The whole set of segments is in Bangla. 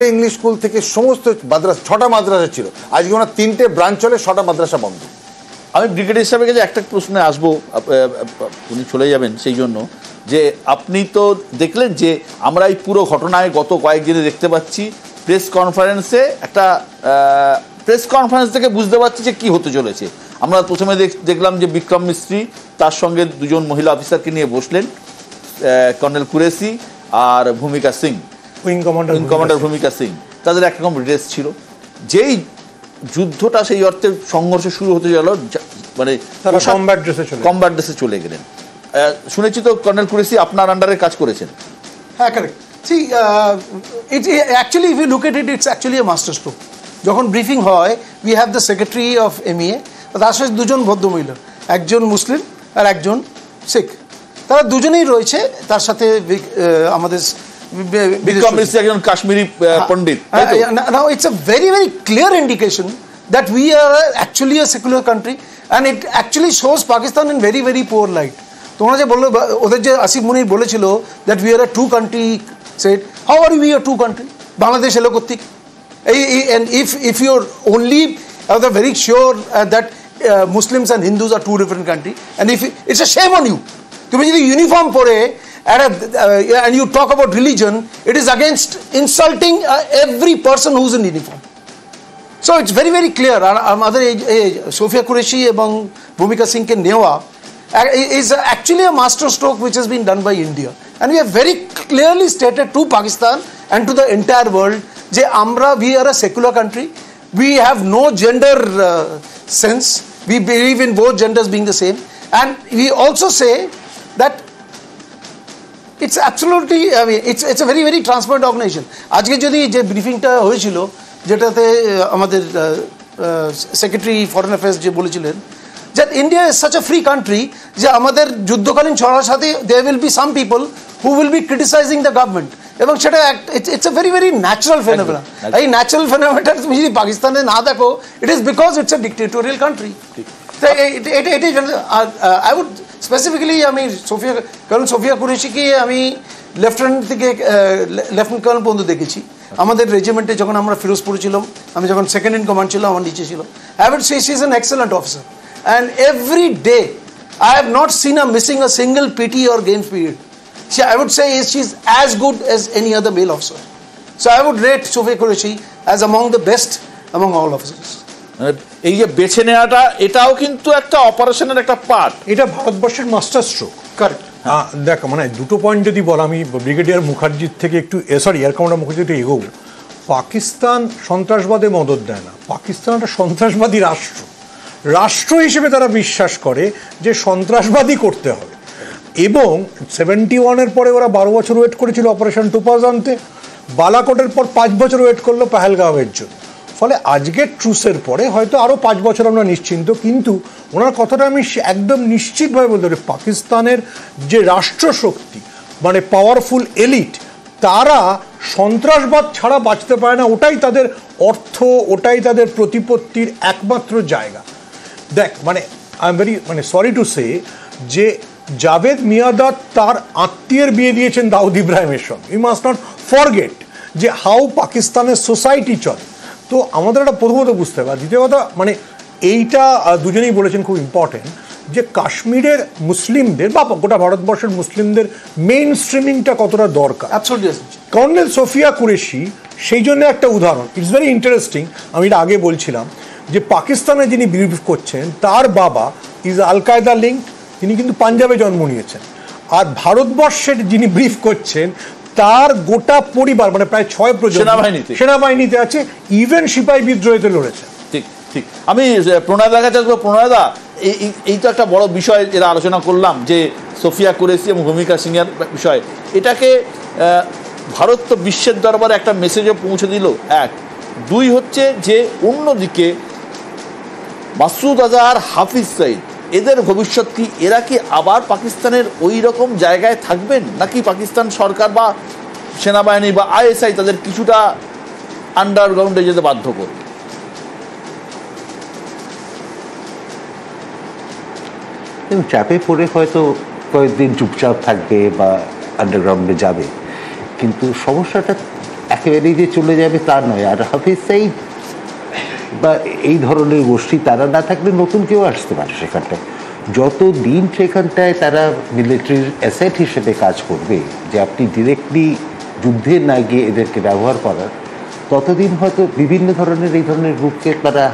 ইংলিশ স্কুল থেকে সমস্ত মাদ্রাসা 6টা মাদ্রাসা ছিল, আজকে ওনার 3টে ব্রাঞ্চ চলে, 6টা মাদ্রাসা বন্ধ। আমি ব্রিগেডিয়ার সাহেবের কাছে একটা প্রশ্নে আসবো, উনি চলে যাবেন সেই জন্য, যে আপনি তো দেখলেন যে আমরা এই পুরো ঘটনায় গত কয়েকদিনে দেখতে পাচ্ছি প্রেস কনফারেন্সে একটা প্রেস কনফারেন্স থেকে বুঝতে পারছি যে কী হতে চলেছে। আমরা প্রথমে দেখলাম যে বিক্রম মিস্ত্রি তার সঙ্গে দুজন মহিলা অফিসারকে নিয়ে বসলেন, কর্নেল কুরেশি আর ভূমিকা সিং, উইং কমান্ডার ভূমিকা সিং, তাদের একরকম ড্রেস ছিল। যেই যুদ্ধটা সেই অর্থে সংঘর্ষ শুরু হতে গেল, মানে কমব্যাট ড্রেসে চলে গেলেন। শুনেছি তো কর্নেল কুরেশি আপনার আন্ডারে কাজ করেছেন। হ্যাঁ, correct. See, actually, if you look at it, it's actually a master stroke. যখন ব্রিফিং হয়, we have the secretary of MEA, তার সাথে দুজন ভদ্রমহিলা, একজন মুসলিম আর একজন শিখ, তারা দুজনেই রয়েছে। তার সাথে আমাদের বিক্রম মিস্ত্রি একজন কাশ্মীরি পণ্ডিত। Now it's a very very clear indication that we are actually a secular country and it actually shows Pakistan in very very poor light. তোমরা যে বললো, ওদের যে আসিফ মুনির বলেছিল that we are a two country state, how are we a two country? Bangladesh এলো কর্তৃক, and if you're only very sure that Muslims and Hindus are two different countries, and if it's a shame on you, তুমি যদি ইউনিফর্ম পরে and you talk about religion, it is against insulting every person who's in uniform. So it's very very clear. আমাদের সোফিয়া কুরেশি এবং ভূমিকা সিংকে নেওয়া is actually a master stroke which has been done by India, and we have very clearly stated to Pakistan and to the entire world যে আমরা, we are a secular country, we have no gender sense, we believe in both genders being the same, and we also say that it's absolutely, I mean, it's a very very transparent organization. আজকে যদি যে ব্রিফিংটা হয়েছিল, যেটাতে আমাদের সেক্রেটারি ফরেন অ্যাফেয়ার্স যে বলেছিলেন that India is such a free country, যে আমাদের যুদ্ধকালীন ছড়ার সাথে there will be some people who will be criticizing the government, এবং সেটা it's a very very natural phenomenon. এই ন্যাচারাল ফেনোমেনটা তুমি যদি পাকিস্তানে না দেখো, it is because it's a dictatorial country. I would specifically, আমি কর্নেল সোফিয়া কুরেশিকে আমি লেফটেন্যান্ট থেকে লেফটেন্যান্ট কর্নেল পর্যন্ত দেখেছি। আমাদের রেজিমেন্টে যখন আমরা ফিরোজপুরে ছিলাম, আমি যখন সেকেন্ড ইন কমান্ড ছিল, আমার নিচে ছিল। I would say she is an excellent officer, and every day I have not seen her missing a single PT or games period. I would say she is as good as any other male officer. So I would rate Sofia Qureshi as among the best among all officers. এই যে বেছে নেওয়াটা, এটাও কিন্তু একটা অপারেশনের একটা পার্ট। এটা ভারতবর্ষের মাস্টার স্ট্রোক। কারেক্ট। দেখ, মানে দুটো পয়েন্ট যদি বল, আমি ব্রিগেডিয়ার মুখার্জির থেকে একটু এয়ার কমান্ডার মুখার্জি একটু এগোবো। পাকিস্তান সন্ত্রাসবাদে মদত দেয় না, পাকিস্তান একটা সন্ত্রাসবাদী রাষ্ট্র। রাষ্ট্র হিসেবে তারা বিশ্বাস করে যে সন্ত্রাসবাদী করতে হবে, এবং 71-এর পরে ওরা 12 বছর ওয়েট করেছিল অপারেশন টোপাজ আনতে, বালাকোটের পর 5 বছর ওয়েট করলো পেহেলগাঁওয়ের জন্য। ফলে আজকের ট্রুসের পরে হয়তো আরও 5 বছর আমরা নিশ্চিন্ত, কিন্তু ওনার কথাটা আমি একদম নিশ্চিতভাবে বলতে পারি, পাকিস্তানের যে রাষ্ট্রশক্তি, মানে পাওয়ারফুল এলিট, তারা সন্ত্রাসবাদ ছাড়া বাঁচতে পারে না। ওটাই তাদের অর্থ, ওটাই তাদের প্রতিপত্তির একমাত্র জায়গা। দেখ, মানে I am very sorry to say যে জাভেদ মিয়াঁদাদ তার আত্মীয়ের বিয়ে দিয়েছেন দাউদ ইব্রাহিমের সঙ্গে। ইউ মাস্ট নট ফরগেট যে হাউ পাকিস্তানের সোসাইটি চলে। তো আমাদের একটা প্রথমত বুঝতে হবে। দ্বিতীয় কথা, মানে এইটা দুজনেই বলেছেন খুব ইম্পর্টেন্ট, যে কাশ্মীরের মুসলিমদের বা গোটা ভারতবর্ষের মুসলিমদের মেইন স্ট্রিমিংটা কতটা দরকার। কর্নেল সোফিয়া কুরেশি সেই জন্য একটা উদাহরণ। It's very interesting. আমি এটা আগে বলছিলাম যে পাকিস্তানে যিনি ব্রিফ করছেন, তার বাবা ইজ আল কায়দা লিঙ্ক, তিনি কিন্তু পাঞ্জাবে জন্ম নিয়েছেন। আর ভারতবর্ষের যিনি ব্রিফ করছেন, তার গোটা পরিবার, মানে প্রায় 6 প্রজন্ম সেনাবাহিনীতে আছে, ইভেন সিপাহী বিদ্রোহীতে লড়েছে। ঠিক ঠিক। আমি প্রণয়দার কাছে আসবো। প্রণয়দা, এই তো একটা বড় বিষয় এরা আলোচনা করলাম, যে সোফিয়া কুরেশি এবং ভূমিকা সিংয়ের বিষয়। এটাকে ভারত তো বিশ্বের দরবারে একটা মেসেজও পৌঁছে দিল, 1। 2 হচ্ছে যে অন্যদিকে মাসুদ আজহার, হাফিজ সঈদ, এদের ভবিষ্যৎ কি? এরা কি আবার পাকিস্তানের ওই রকম জায়গায় থাকবেন, নাকি পাকিস্তান সরকার বা সেনাবাহিনী বা ISI তাদের কিছুটা আন্ডারগ্রাউন্ডে যেতে বাধ্য করবে? চাপে পড়ে হয়তো কয়েকদিন চুপচাপ থাকবে বা আন্ডারগ্রাউন্ডে যাবে, কিন্তু সমস্যাটা একেবারেই যে চলে যাবে তা নয়। আর হাফিজ সাইদ বা এই ধরনের গোষ্ঠী তারা না থাকলে নতুন কেউ আসতে পারে সেখানটায়। যত দিন সেখানটায় তারা মিলিটারির অ্যাসেট হিসেবে কাজ করবে, যে আপনি ডিরেক্টলি যুদ্ধে না গিয়ে এদেরকে ব্যবহার করার, ততদিন হয়তো বিভিন্ন ধরনের এই ধরনের গ্রুপকে তারা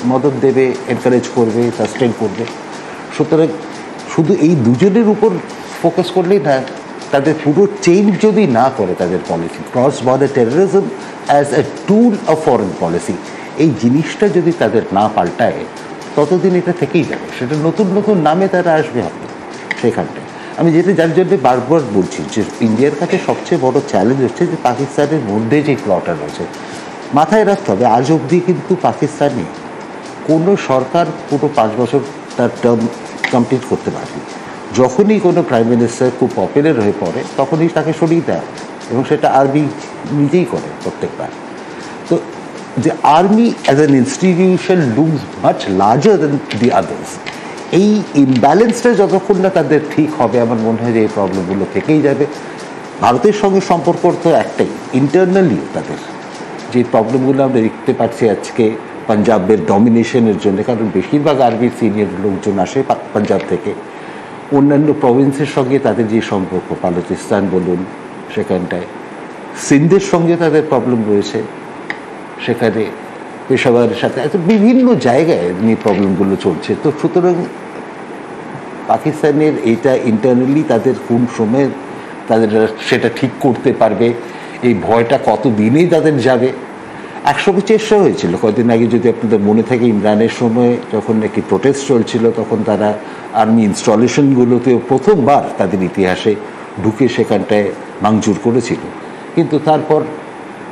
মদত দেবে, এনকারেজ করবে, সাস্টেন করবে। সুতরাং শুধু এই দুজনের উপর ফোকাস করলেই না, তাদের পুরো চেঞ্জ যদি না করে তাদের policy, cross border terrorism as a tool of foreign policy, এই জিনিসটা যদি তাদের না পাল্টায় ততদিন এটা থেকেই যাবে। সেটা নতুন নতুন নামে তারা আসবে হবে সেখানটায়। আমি যেটা যার জন্য বারবার বলছি যে ইন্ডিয়ার কাছে সবচেয়ে বড় চ্যালেঞ্জ হচ্ছে যে পাকিস্তানের মধ্যে যে প্লটটা রয়েছে, মাথায় রাখতে হবে আজ অবধি কিন্তু পাকিস্তানে কোনো সরকার পুরো 5 বছর তার টার্ম কমপ্লিট করতে পারেনি। যখনই কোনো প্রাইম মিনিস্টার খুব পপুলার হয়ে পড়ে তখনই তাকে সরিয়ে দেয়, এবং সেটা আর্মি নিজেই করে প্রত্যেকবার। তো the army as an institution looms much larger than the others. এই ইমব্যালেন্সটা যতক্ষণ না তাদের ঠিক হবে, আমার মনে হয় যে এই প্রবলেমগুলো থেকেই যাবে। ভারতের সঙ্গে সম্পর্ক তো একটাই, ইন্টারনালি তাদের যে প্রবলেমগুলো আমরা দেখতে পাচ্ছি আজকে পাঞ্জাবের ডমিনেশনের জন্য, কারণ বেশিরভাগ আর্মির সিনিয়র লোকজন আসে পাঞ্জাব থেকে। অন্যান্য প্রভিন্সের সঙ্গে তাদের যে সম্পর্ক, বালুচিস্তান বলুন, সেখানটায় সিন্ধের সঙ্গে তাদের প্রবলেম রয়েছে, সেখানে পেশাওয়ারের সাথে বিভিন্ন জায়গায় নিয়ে প্রবলেমগুলো চলছে। তো সুতরাং পাকিস্তানের এইটা ইন্টারনালি তাদের কোন সময় তাদের সেটা ঠিক করতে পারবে, এই ভয়টা কত দিনেই তাদের যাবে। 100 চেষ্টা হয়েছিল কয়েকদিন আগে, যদি আপনাদের মনে থাকে, ইমরানের সময় যখন নাকি প্রোটেস্ট চলছিল তখন তারা আর্মি ইনস্টলেশনগুলোতেও প্রথমবার তাদের ইতিহাসে ঢুকে সেখানটায় ভাঙচুর করেছিল। কিন্তু তারপর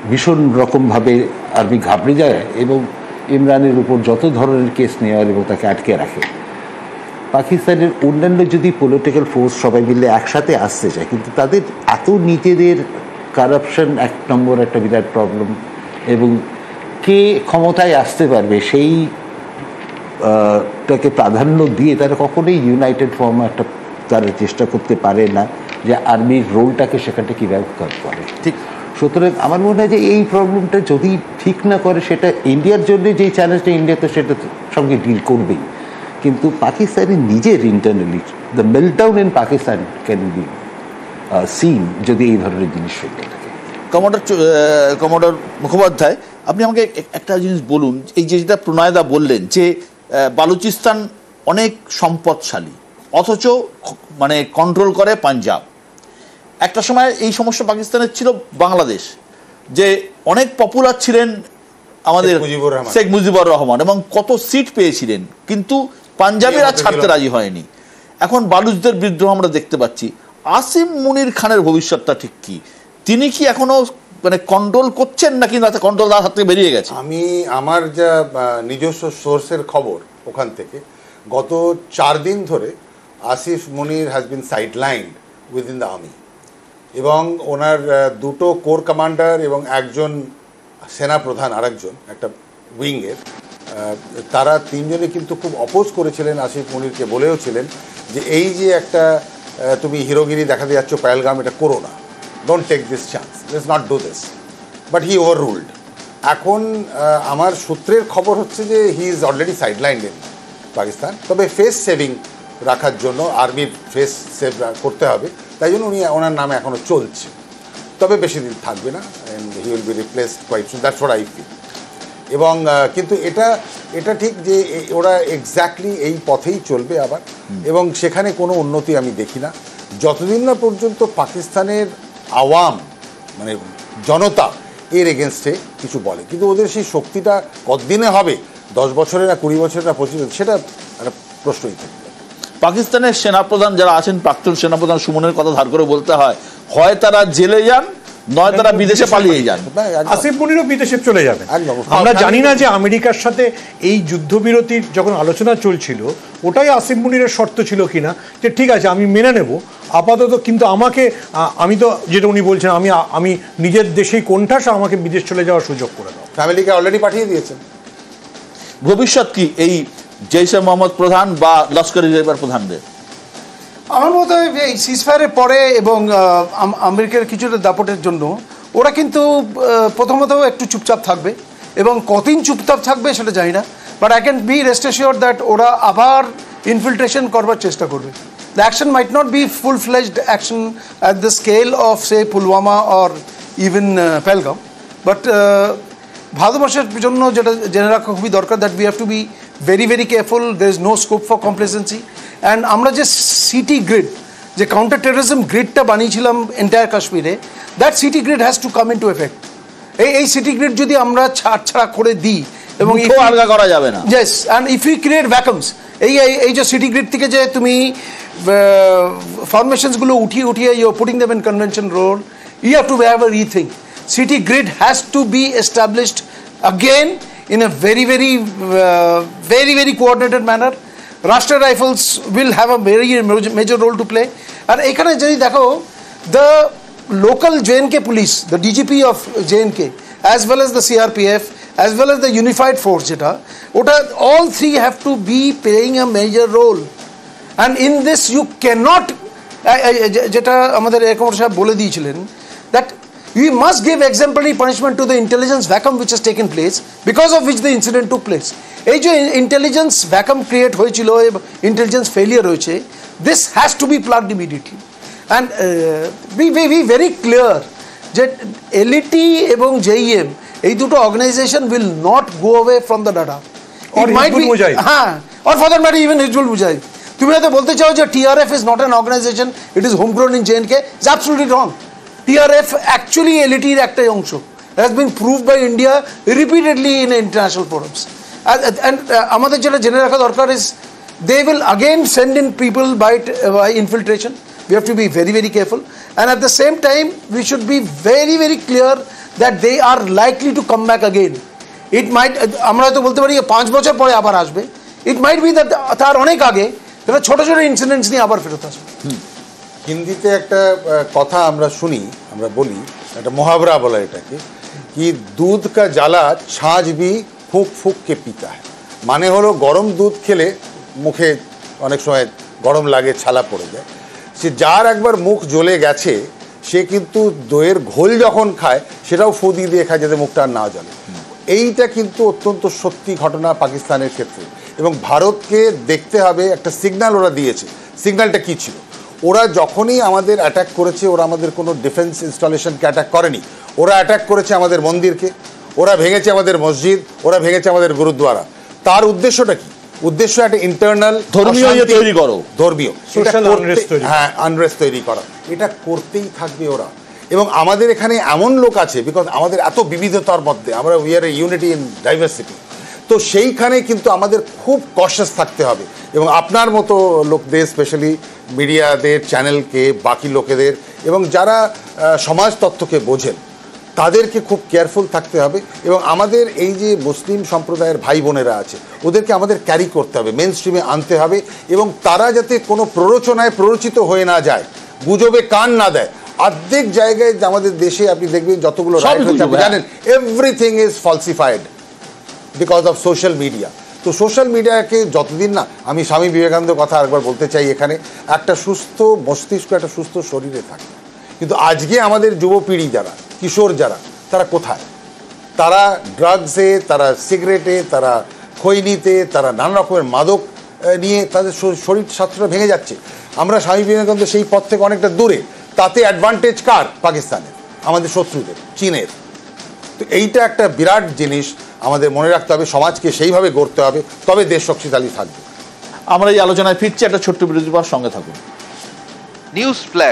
ভীষণ রকমভাবে আর্মি ঘাবড়ে যায় এবং ইমরানের উপর যত ধরনের কেস নেওয়ার এবং তাকে আটকে রাখে। পাকিস্তানের অন্যান্য যদি পলিটিক্যাল ফোর্স সবাই মিলে একসাথে আসতে চায়, কিন্তু তাদের এত নিজেদের কারাপশন এক নম্বর একটা বিরাট প্রবলেম, এবং কে ক্ষমতায় আসতে পারবে সেইটাকে প্রাধান্য দিয়ে তারা কখনোই ইউনাইটেড ফর্ম একটা তারা চেষ্টা করতে পারে না যে আর্মির রোলটাকে সেখানটা কীভাবে করে। ঠিক, সুতরাং আমার মনে হয় যে এই প্রবলেমটা যদি ঠিক না করে, সেটা ইন্ডিয়ার জন্য যেই চ্যালেঞ্জটা, ইন্ডিয়া তো সেটার সঙ্গে ডিল করবেই, কিন্তু পাকিস্তানের নিজের internally the meltdown in Pakistan can be seen যদি এই ধরনের জিনিস হয়ে থাকে। কমোডর মুখোপাধ্যায়, আপনি আমাকে একটা জিনিস বলুন, এই যে যেটা প্রণয়দা বললেন যে বালুচিস্তান অনেক সম্পদশালী অথচ মানে কন্ট্রোল করে পাঞ্জাব। একটা সময় এই সমস্যা পাকিস্তানের ছিল বাংলাদেশ, যে অনেক পপুলার ছিলেন আমাদের শেখ মুজিবুর রহমান এবং কত সিট পেয়েছিলেন, কিন্তু পাঞ্জাবিরা ছাড়তে রাজি হয়নি। এখন বালুচদের বিদ্রোহ আমরা দেখতে পাচ্ছি। আসিম মুনির খানের ভবিষ্যৎটা ঠিক কি? তিনি কি এখনো মানে কন্ট্রোল করছেন নাকি কন্ট্রোল তার হাত থেকে বেরিয়ে গেছে? আমি আমার যা নিজস্ব সোর্সের খবর ওখান থেকে, গত 4 দিন ধরে Asif Munir has been sidelined within the army, এবং ওনার 2টো কোর কমান্ডার এবং একজন সেনাপ্রধান, আরেকজন একটা উইংয়ের, তারা 3 জনে কিন্তু খুব অপোজ করেছিলেন আসিফ মুনিরকে, বলেও ছিলেন যে এই যে একটা তুমি হিরোগিরি দেখাতে যাচ্ছ পেহেলগাম, এটা করো না, don't take this chance, let's not do this. But he overruled. এখন আমার সূত্রের খবর হচ্ছে যে he is already sidelined in Pakistan, তবে ফেস সেভিং রাখার জন্য, আর্মির ফেস সেভ করতে হবে, তাই জন্য উনি ওনার নামে এখনও চলছে, তবে বেশি দিন থাকবে না, and he will be replaced quite soon, that's what I feel. এবং কিন্তু এটা ঠিক যে ওরা এক্স্যাক্টলি এই পথেই চলবে আবার, এবং সেখানে কোনো উন্নতি আমি দেখি না যতদিন না পর্যন্ত পাকিস্তানের আওয়াম মানে জনতা এর এগেনস্টে কিছু বলে। কিন্তু ওদের সেই শক্তিটা কতদিনে হবে, 10 বছরে না 20 বছরে না 25 বছর, সেটা একটা প্রশ্নই থাকে। পাকিস্তানের সেনাপ্রধান যারা আছেন, প্রাক্তন সেনাপ্রধান সুমনের কথা ধার করে বলতে হয় তারা জেলে যান, নয় তারা বিদেশে পালিয়ে যান। আসিফ মুনিরও বিদেশে চলে যাবে। আমরা জানি না যে আমেরিকার সাথে এই যুদ্ধবিরতির যখন আলোচনা চলছিল, ওটাই আসিফ মুনিরের শর্ত ছিল কিনা, যে ঠিক আছে আমি মেনে নেব আপাতত, কিন্তু আমি তো যেটা উনি বলছেন, আমি নিজের দেশেই কোণঠাসা, আমাকে বিদেশ চলে যাওয়ার সুযোগ করে দাও। ফ্যামিলিকে অলরেডি পাঠিয়ে দিয়েছেন। ভবিষ্যৎ কি এই জৈশে মোহাম্মদ প্রধান বা লস্কর রিজার্ভের প্রধানদের? আমার মতে হয় এই সিজফায়ারের পরে এবং আমেরিকার কিছুটা দাপটের জন্য ওরা কিন্তু প্রথমত একটু চুপচাপ থাকবে, এবং কতদিন চুপচাপ থাকবে সেটা জানি না, but I can be rest assured that ওরা আবার ইনফিল্ট্রেশন করবার চেষ্টা করবে। The action might not be full-fledged action at the scale of, say, Pulwama or even Pahalgam, but ভারতবর্ষের জন্য যেটা জেনে রাখা খুবই দরকার, that we have to be very very careful, there is no scope for complacency. And আমরা যে সিটি গ্রিড, যে কাউন্টার টেররিজম গ্রিডটা বানিয়েছিলাম এন্টায়ার কাশ্মীরে, that city grid has to come into effect. এই সিটি গ্রিড যদি আমরা ছাড়া করে দিই এবং আলগা করা যাবে না, yes, and if you create vacuums, এই যে সিটি গ্রিড থেকে যে তুমি ফরমেশনসগুলো উঠিয়ে you are putting them in convention road, you have to have a rethink. City grid has to be established again in a very very coordinated manner. Rashtriya Rifles will have a very major role to play. And ekhane jodi dekho, the local JNK police, the DGP of JNK, as well as the CRPF, as well as the unified force jeta, all three have to be playing a major role. And in this you cannot, jeta amader Ekamar sahab bole diyechilen, that we must give exemplary punishment to the intelligence vacuum which has taken place, because of which the incident took place. এই যে intelligence vacuum create হয়েছিল, intelligence failure হয়েছে, this has to be plugged immediately. And be very clear যে LET এবং JEM এই দুটো organization will not go away from the radar. Or Hizbul Mujahid. হ্যাঁ, or for that matter even Hizbul Mujahid. তুমি হয়তো বলতে চাও যে TRF is not an organization, it is homegrown in JNK. It's absolutely wrong. TRF actually LET এর একটা অংশ, has been proved by India repeatedly in international forums. And আমাদের যেটা জেনে রাখা দরকার is they will again send in people by infiltration. We have to be very very careful, and at the same time we should be very very clear that they are likely to come back again. It might, আমরা হয়তো বলতে পারি 5 বছর পরে আবার আসবে, it might be that তার অনেক আগে তারা ছোট ছোট ইনসিডেন্টস নিয়ে আবার ফেরত আসবে। হিন্দিতে একটা কথা আমরা শুনি, আমরা বলি, একটা মহাবরা বলা এটাকে, কি দুধ কা জ্বালা ছাঁচ ভি ফুঁক ফুঁক কে পিতা হয়। মানে হলো গরম দুধ খেলে মুখে অনেক সময় গরম লাগে, ছালা পড়ে যায়। সে যার একবার মুখ জ্বলে গেছে সে কিন্তু দইয়ের ঘোল যখন খায় সেটাও ফু দিয়ে খায় যাতে মুখটা আর না জ্বলে। এইটা কিন্তু অত্যন্ত সত্যি ঘটনা পাকিস্তানের ক্ষেত্রে, এবং ভারতকে দেখতে হবে একটা সিগন্যাল ওরা দিয়েছে। সিগন্যালটা কী ছিল? ওরা যখনই আমাদের অ্যাটাক করেছে, ওরা আমাদের কোনো ডিফেন্স ইনস্টলেশনকে অ্যাটাক করেনি, ওরা অ্যাটাক করেছে আমাদের মন্দিরকে, ওরা ভেঙেছে আমাদের মসজিদ, ওরা ভেঙেছে আমাদের গুরুদ্বারা। তার উদ্দেশ্যটা কি? উদ্দেশ্য একটা ইন্টারনাল ধর্মীয় তৈরি করো, ধর্মীয় সোশ্যাল আনরেস্ট তৈরি, হ্যাঁ আনরেস্ট তৈরি করা। এটা করতেই থাকবে ওরা। এবং আমাদের এখানে এমন লোক আছে, বিকজ আমাদের এত বিবিধতার মধ্যে আমরা we are A unity in diversity, তো সেইখানে কিন্তু আমাদের খুব কশাস থাকতে হবে। এবং আপনার মতো লোকদের, স্পেশালি মিডিয়াদের, চ্যানেলকে, বাকি লোকেদের এবং যারা সমাজ তত্ত্বকে বোঝেন তাদেরকে খুব কেয়ারফুল থাকতে হবে। এবং আমাদের এই যে মুসলিম সম্প্রদায়ের ভাই বোনেরা আছে ওদেরকে আমাদের ক্যারি করতে হবে, মেন স্ট্রিমে আনতে হবে, এবং তারা যাতে কোনো প্ররোচনায় প্ররোচিত হয়ে না যায়, গুজবে কান না দেয়। অর্ধেক জায়গায় আমাদের দেশে আপনি দেখবেন যতগুলো রাইট হচ্ছে আপনি জানেন, everything is falsified because of social media. তো সোশ্যাল মিডিয়াকে যতদিন না, আমি স্বামী বিবেকানন্দের কথা একবার বলতে চাই এখানে, একটা সুস্থ মস্তিষ্ক একটা সুস্থ শরীরে থাকে। কিন্তু আজকে আমাদের যুবপিঢ়ি যারা, কিশোর যারা, তারা কোথায়? তারা ড্রাগসে, তারা সিগারেটে, তারা খৈনিতে, তারা নানা রকমের মাদক নিয়ে তাদের শরীর স্বাস্থ্যটা ভেঙে যাচ্ছে। আমরা স্বামী বিবেকানন্দ সেই পথ থেকে অনেকটা দূরে। তাতে অ্যাডভান্টেজ কার? পাকিস্তানের, আমাদের শত্রুদের, চীনের। তো এইটা একটা বিরাট জিনিস আমাদের মনে রাখতে হবে, সমাজকে সেইভাবে গড়তে হবে, তবে দেশ শক্তিশালী থাকবে। আমরা এই আলোচনায় ফিরছি, একটা ছোট্ট বিরতির পর সঙ্গে থাকুন। News flash.